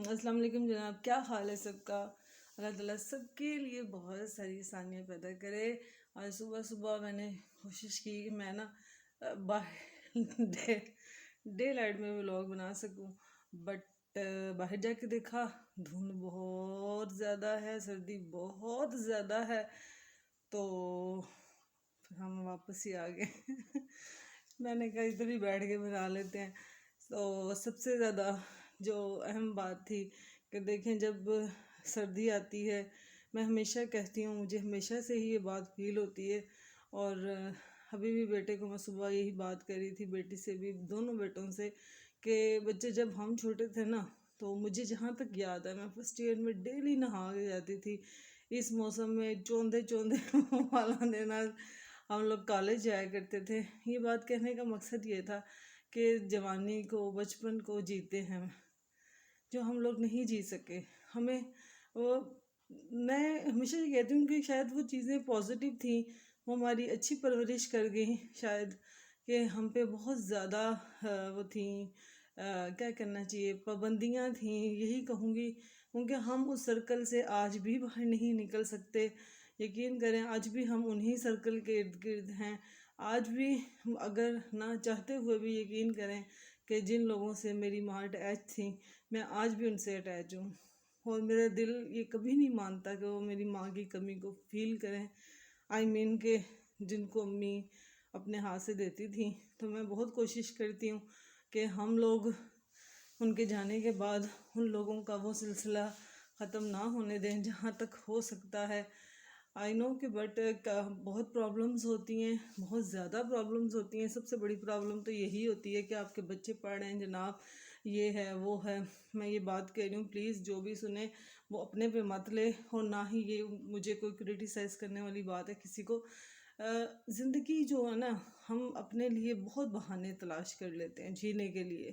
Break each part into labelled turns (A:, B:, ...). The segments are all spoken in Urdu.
A: السلام علیکم جناب، کیا حال ہے سب کا؟ اللہ تعالیٰ سب کے لیے بہت ساری آسانیاں پیدا کرے۔ آج صبح صبح میں نے کوشش کی کہ میں نا باہر ڈے لائٹ میں ولاگ بنا سکوں، بٹ باہر جا کے دیکھا دھند بہت زیادہ ہے، سردی بہت زیادہ ہے، تو پھر ہم واپس ہی آ گئے۔ میں نے کہا ادھر ہی بیٹھ کے بنا لیتے ہیں۔ تو سب سے زیادہ جو اہم بات تھی کہ دیکھیں جب سردی آتی ہے، میں ہمیشہ کہتی ہوں، مجھے ہمیشہ سے ہی یہ بات فیل ہوتی ہے، اور ابھی بھی بیٹے کو میں صبح یہی بات کر رہی تھی، بیٹی سے بھی، دونوں بیٹوں سے، کہ بچے جب ہم چھوٹے تھے نا، تو مجھے جہاں تک یاد ہے میں فرسٹ ایئر میں ڈیلی نہا کے جاتی تھی اس موسم میں، چوندے چوندے والا دینا، ہم لوگ کالج جایا کرتے تھے۔ یہ بات کہنے کا مقصد یہ تھا کہ جوانی کو، بچپن کو جیتے ہیں جو ہم لوگ نہیں جی سکے۔ ہمیں وہ، میں ہمیشہ یہ کہتی ہوں کہ شاید وہ چیزیں پازیٹیو تھیں، وہ ہماری اچھی پرورش کر گئیں شاید، کہ ہم پہ بہت زیادہ وہ تھیں، کیا کرنا چاہیے، پابندیاں تھیں، یہی کہوں گی، کیونکہ ہم اس سرکل سے آج بھی باہر نہیں نکل سکتے۔ یقین کریں آج بھی ہم انہی سرکل کے ارد گرد ہیں، آج بھی اگر نہ چاہتے ہوئے بھی یقین کریں کہ جن لوگوں سے میری ماں اٹیچ تھیں، میں آج بھی ان سے اٹیچ ہوں، اور میرا دل یہ کبھی نہیں مانتا کہ وہ میری ماں کی کمی کو فیل کریں، کہ جن کو امی اپنے ہاتھ سے دیتی تھیں۔ تو میں بہت کوشش کرتی ہوں کہ ہم لوگ ان کے جانے کے بعد ان لوگوں کا وہ سلسلہ ختم نہ ہونے دیں جہاں تک ہو سکتا ہے۔ آئی نو کہ بٹ بہت پرابلمز ہوتی ہیں، بہت زیادہ پرابلمز ہوتی ہیں۔ سب سے بڑی پرابلم تو یہی ہوتی ہے کہ آپ کے بچے پڑھ رہے ہیں جناب، یہ ہے وہ ہے۔ میں یہ بات کہہ رہی ہوں، پلیز جو بھی سنے وہ اپنے پہ مت لے، اور نہ ہی یہ مجھے کوئی کرٹیسائز کرنے والی بات ہے کسی کو۔ زندگی جو ہے نا، ہم اپنے لیے بہت بہانے تلاش کر لیتے ہیں جینے کے لیے۔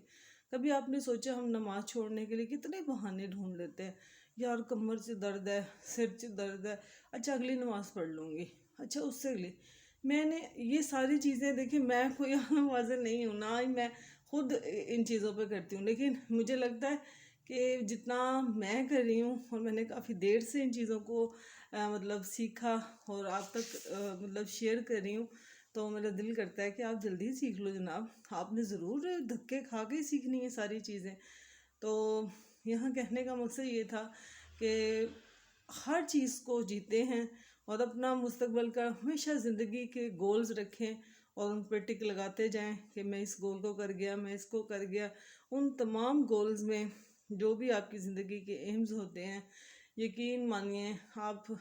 A: کبھی آپ نے سوچا ہم نماز چھوڑنے کے لیے کتنے بہانے ڈھونڈ لیتے ہیں؟ یار کمر سے درد ہے، سر سے درد ہے، اچھا اگلی نماز پڑھ لوں گی، اچھا اس سے اگلی۔ میں نے یہ ساری چیزیں دیکھیں، میں کوئی عالم واضح نہیں ہوں، نہ ہی میں خود ان چیزوں پہ کرتی ہوں، لیکن مجھے لگتا ہے کہ جتنا میں کر رہی ہوں، اور میں نے کافی دیر سے ان چیزوں کو مطلب سیکھا اور آپ تک مطلب شیئر کر رہی ہوں، تو میرا دل کرتا ہے کہ آپ جلدی سیکھ لو جناب، آپ نے ضرور دھکے کھا کے سیکھنی ہے ساری چیزیں۔ تو یہاں کہنے کا مقصد یہ تھا کہ ہر چیز کو جیتے ہیں، اور اپنا مستقبل کا ہمیشہ زندگی کے گولز رکھیں، اور ان پہ ٹک لگاتے جائیں کہ میں اس گول کو کر گیا، میں اس کو کر گیا۔ ان تمام گولز میں جو بھی آپ کی زندگی کے ایمز ہوتے ہیں، یقین مانیے آپ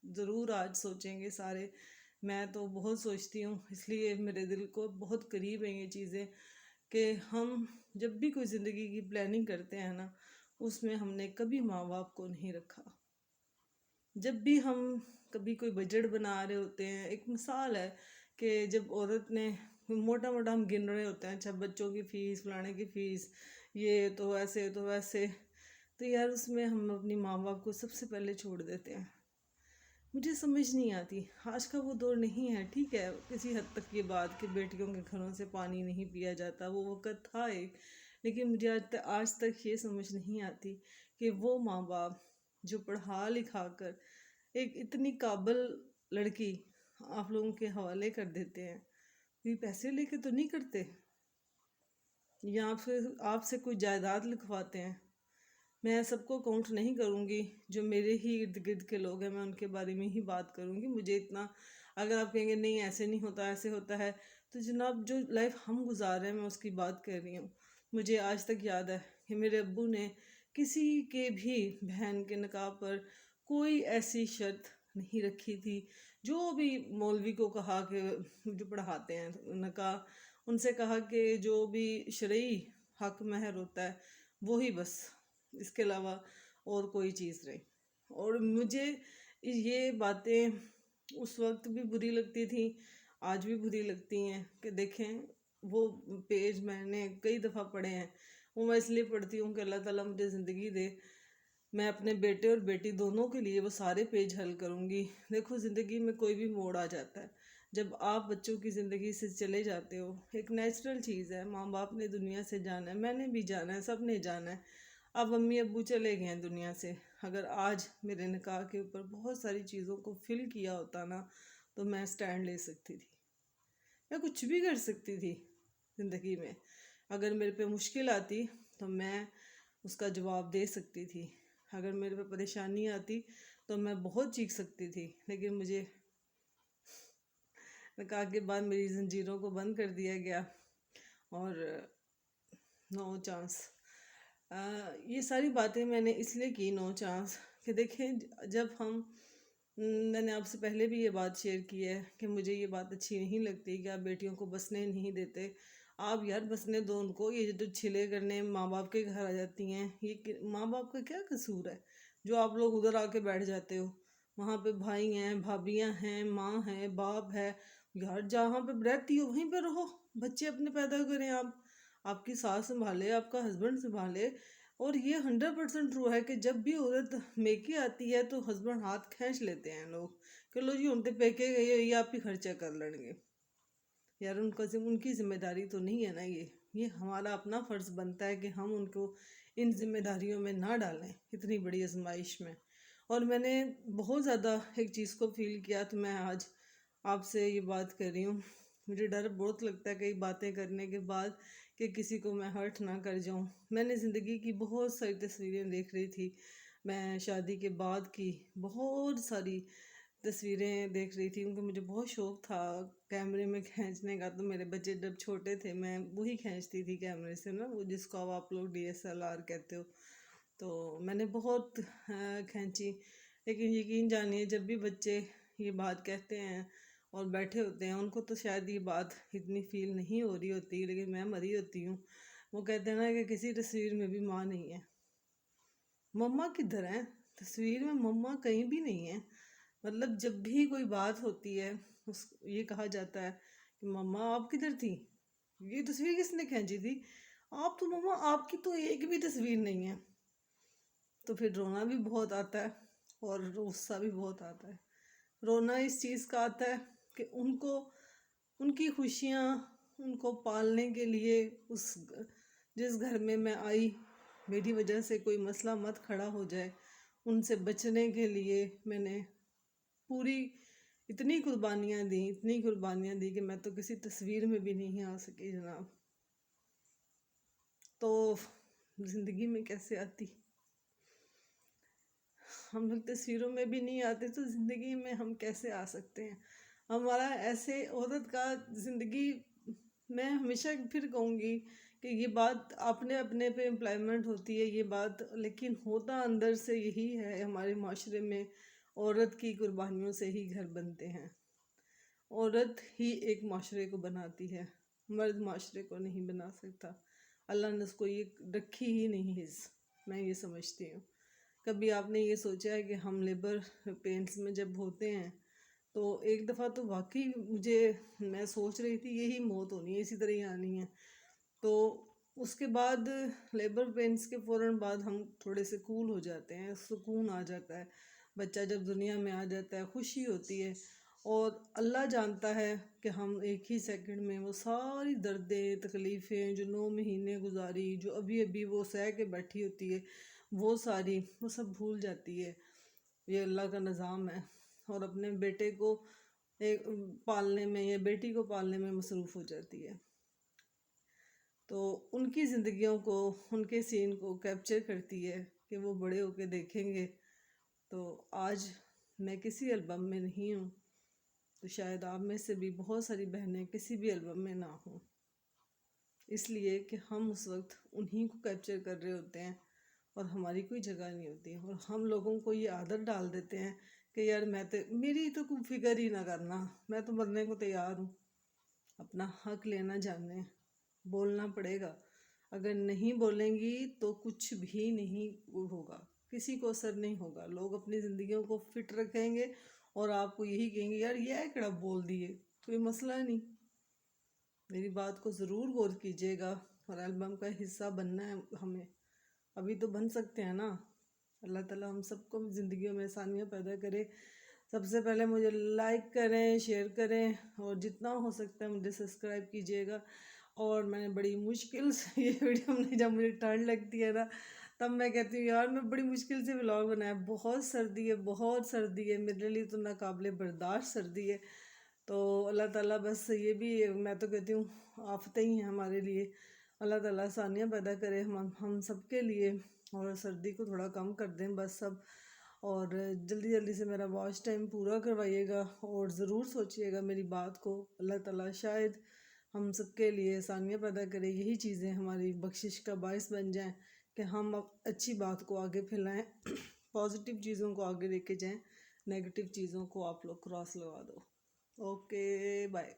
A: ضرور آج سوچیں گے سارے۔ میں تو بہت سوچتی ہوں، اس لیے میرے دل کو بہت قریب ہیں یہ چیزیں، کہ ہم جب بھی کوئی زندگی کی پلاننگ کرتے ہیں نا، اس میں ہم نے کبھی ماں باپ کو نہیں رکھا۔ جب بھی ہم کبھی کوئی بجٹ بنا رہے ہوتے ہیں، ایک مثال ہے کہ جب عورت نے موٹا موٹا ہم گن رہے ہوتے ہیں، اچھا بچوں کی فیس، فلانے کی فیس، یہ تو ایسے تو ویسے، تو یار اس میں ہم اپنی ماں باپ کو سب سے پہلے چھوڑ دیتے ہیں۔ مجھے سمجھ نہیں آتی، آج کا وہ دور نہیں ہے، ٹھیک ہے کسی حد تک یہ بات کہ بیٹیوں کے گھروں سے پانی نہیں پیا جاتا، وہ وقت تھا ایک، لیکن مجھے آج تک یہ سمجھ نہیں آتی کہ وہ ماں باپ جو پڑھا لکھا کر ایک اتنی قابل لڑکی آپ لوگوں کے حوالے کر دیتے ہیں، یہ پیسے لے کے تو نہیں کرتے، یا پھر آپ سے کوئی جائیداد لکھواتے ہیں۔ میں سب کو کاؤنٹ نہیں کروں گی، جو میرے ہی ارد گرد کے لوگ ہیں میں ان کے بارے میں ہی بات کروں گی۔ مجھے اتنا، اگر آپ کہیں گے نہیں ایسے نہیں ہوتا، ایسے ہوتا ہے، تو جناب جو لائف ہم گزار رہے ہیں میں اس کی بات کر رہی ہوں۔ مجھے آج تک یاد ہے کہ میرے ابو نے کسی کے بھی بہن کے نکاح پر کوئی ایسی شرط نہیں رکھی تھی، جو بھی مولوی کو کہا کہ جو پڑھاتے ہیں نکاح، ان سے کہا کہ جو بھی شرعی حق مہر ہوتا ہے وہی بس، اس کے علاوہ اور کوئی چیز نہیں۔ اور مجھے یہ باتیں اس وقت بھی بری لگتی تھیں، آج بھی بری لگتی ہیں، کہ دیکھیں وہ پیج میں نے کئی دفعہ پڑھے ہیں، وہ میں اس لیے پڑھتی ہوں کہ اللہ تعالیٰ مجھے زندگی دے، میں اپنے بیٹے اور بیٹی دونوں کے لیے وہ سارے پیج حل کروں گی۔ دیکھو زندگی میں کوئی بھی موڑ آ جاتا ہے، جب آپ بچوں کی زندگی سے چلے جاتے ہو، ایک نیچرل چیز ہے، ماں باپ نے دنیا سے جانا ہے، میں نے بھی جانا ہے، سب نے جانا ہے۔ اب امی ابو چلے گئے ہیں دنیا سے، اگر آج میرے نکاح کے اوپر بہت ساری چیزوں کو فل کیا ہوتا نا تو میں سٹینڈ لے سکتی تھی، میں کچھ بھی کر سکتی تھی زندگی میں۔ اگر میرے پہ مشکل آتی تو میں اس کا جواب دے سکتی تھی، اگر میرے پہ پریشانی آتی تو میں بہت چیخ سکتی تھی، لیکن مجھے نکاح کے بعد میری زنجیروں کو بند کر دیا گیا اور نو چانس۔ یہ ساری باتیں میں نے اس لیے کی نو چانس کہ دیکھیں جب میں نے آپ سے پہلے بھی یہ بات شیئر کی ہے کہ مجھے یہ بات اچھی نہیں لگتی کہ آپ بیٹیوں کو بسنے نہیں دیتے۔ آپ یار بسنے دو ان کو، یہ جو چھلے کرنے ماں باپ کے گھر آ جاتی ہیں، یہ ماں باپ کا کیا قصور ہے جو آپ لوگ ادھر آ کے بیٹھ جاتے ہو؟ وہاں پہ بھائی ہیں، بھابیاں ہیں، ماں ہیں، باپ ہے، یار جہاں پہ رہتی ہو وہیں پہ رہو، بچے اپنے پیدا کریں، آپ کی ساس سنبھالے، آپ کا ہسبینڈ سنبھالے۔ اور یہ 100% ٹرو ہے کہ جب بھی عورت میکے آتی ہے تو ہسبینڈ ہاتھ کھینچ لیتے ہیں لوگ کہ لو جی ہن تے پیکے گئی ہو، یہ آپ ہی خرچہ کر لیں گے۔ یار ان کی ذمہ داری تو نہیں ہے نا، یہ ہمارا اپنا فرض بنتا ہے کہ ہم ان کو ان ذمہ داریوں میں نہ ڈالیں اتنی بڑی آزمائش میں۔ اور میں نے بہت زیادہ ایک چیز کو فیل کیا تو میں آج آپ سے یہ بات کر رہی ہوں۔ مجھے ڈر بہت لگتا ہے کئی باتیں کرنے کے بعد کہ کسی کو میں ہرٹ نہ کر جاؤں۔ میں نے زندگی کی بہت ساری تصویریں دیکھ رہی تھی، میں شادی کے بعد کی بہت ساری تصویریں دیکھ رہی تھی کیونکہ مجھے بہت شوق تھا کیمرے میں کھینچنے کا۔ تو میرے بچے جب چھوٹے تھے میں وہی کھینچتی تھی کیمرے سے نا، وہ جس کو اب آپ لوگ DSLR کہتے ہو، تو میں نے بہت کھینچی۔ لیکن یقین جانیے جب بھی بچے یہ بات کہتے ہیں اور بیٹھے ہوتے ہیں، ان کو تو شاید یہ بات اتنی فیل نہیں ہو رہی ہوتی، لیکن میں مری ہوتی ہوں۔ وہ کہتے ہیں نا کہ کسی تصویر میں بھی ماں نہیں ہے۔ مما کدھر ہیں؟ تصویر میں مما کہیں بھی نہیں ہے۔ مطلب جب بھی کوئی بات ہوتی ہے یہ کہا جاتا ہے کہ مما آپ کدھر تھی، یہ تصویر کس نے کھینچی تھی؟ آپ تو مما آپ کی تو ایک بھی تصویر نہیں ہے۔ تو پھر رونا بھی بہت آتا ہے اور غصہ بھی بہت آتا ہے۔ رونا اس چیز کا آتا ہے کہ ان کی خوشیاں ان کو پالنے کے لیے جس گھر میں میں آئی میری وجہ سے کوئی مسئلہ مت کھڑا ہو جائے، ان سے بچنے کے لیے میں نے پوری اتنی قربانیاں دی کہ میں تو کسی تصویر میں بھی نہیں آ سکی جناب۔ تو زندگی میں کیسے آتی؟ ہم لوگ تصویروں میں بھی نہیں آتے تو زندگی میں ہم کیسے آ سکتے ہیں؟ ہمارا ایسے عورت کا زندگی، میں ہمیشہ پھر کہوں گی کہ یہ بات اپنے پہ امپلائمنٹ ہوتی ہے یہ بات، لیکن ہوتا اندر سے یہی ہے۔ ہمارے معاشرے میں عورت کی قربانیوں سے ہی گھر بنتے ہیں، عورت ہی ایک معاشرے کو بناتی ہے، مرد معاشرے کو نہیں بنا سکتا۔ اللہ نے اس کو یہ رکھی ہی نہیں حص، میں یہ سمجھتی ہوں۔ کبھی آپ نے یہ سوچا ہے کہ ہم لیبر پینس میں جب ہوتے ہیں تو ایک دفعہ تو واقعی میں سوچ رہی تھی یہی موت ہونی ہے، اسی طرح ہی آنی ہے۔ تو اس کے بعد لیبر پینس کے فوراً بعد ہم تھوڑے سے کول ہو جاتے ہیں، سکون آ جاتا ہے، بچہ جب دنیا میں آ جاتا ہے خوشی ہوتی ہے۔ اور اللہ جانتا ہے کہ ہم ایک ہی سیکنڈ میں وہ ساری دردیں تکلیفیں جو 9 مہینے گزاری، جو ابھی وہ سہ کے بیٹھی ہوتی ہے، وہ سب بھول جاتی ہے۔ یہ اللہ کا نظام ہے، اور اپنے بیٹے کو پالنے میں یا بیٹی کو پالنے میں مصروف ہو جاتی ہے۔ تو ان کی زندگیوں کو، ان کے سین کو کیپچر کرتی ہے کہ وہ بڑے ہو کے دیکھیں گے۔ تو آج میں کسی البم میں نہیں ہوں تو شاید آپ میں سے بھی بہت ساری بہنیں کسی بھی البم میں نہ ہوں، اس لیے کہ ہم اس وقت انہی کو کیپچر کر رہے ہوتے ہیں اور ہماری کوئی جگہ نہیں ہوتی، اور ہم لوگوں کو یہ عادت ڈال دیتے ہیں کہ یار میری تو کوئی فکر ہی نہ کرنا، میں تو مرنے کو تیار ہوں۔ اپنا حق لینا جانیں، بولنا پڑے گا، اگر نہیں بولیں گی تو کچھ بھی نہیں ہوگا، کسی کو اثر نہیں ہوگا۔ لوگ اپنی زندگیوں کو فٹ رکھیں گے اور آپ کو یہی کہیں گے یار یہ کڑا بول دیے، کوئی مسئلہ نہیں۔ میری بات کو ضرور غور کیجیے گا، اور البم کا حصہ بننا ہے ہمیں، ابھی تو بن سکتے ہیں نا۔ اللہ تعالیٰ ہم سب کو زندگیوں میں آسانیاں پیدا کرے۔ سب سے پہلے مجھے لائک کریں، شیئر کریں، اور جتنا ہو سکتا ہے مجھے سبسکرائب کیجیے گا۔ اور میں نے بڑی مشکل سے یہ ویڈیو میں جب مجھے ٹھنڈ لگتی ہے نا تب میں کہتی ہوں یار میں بڑی مشکل سے ولاگ بنایا، بہت سردی ہے، بہت سردی ہے، میرے لیے تو ناقابل برداشت سردی ہے. تو اللہ تعالیٰ بس یہ بھی میں تو کہتی ہوں آفتیں ہی ہیں ہمارے لیے. اللہ تعالیٰ آسانیاں پیدا کرے ہم سب کے لیے، اور سردی کو تھوڑا کم کر دیں بس سب. اور جلدی جلدی سے میرا واچ ٹائم پورا کروائیے گا، اور ضرور سوچیے گا میری بات کو. اللہ تعالیٰ شاید ہم سب کے لیے آسانیاں پیدا کرے، یہی چیزیں ہماری بخشش کا باعث بن جائیں کہ ہم اب اچھی بات کو آگے پھیلائیں، پازیٹیو چیزوں کو آگے لے کے جائیں، نیگیٹو چیزوں کو آپ لوگ کراس لگا دو. Okay bye.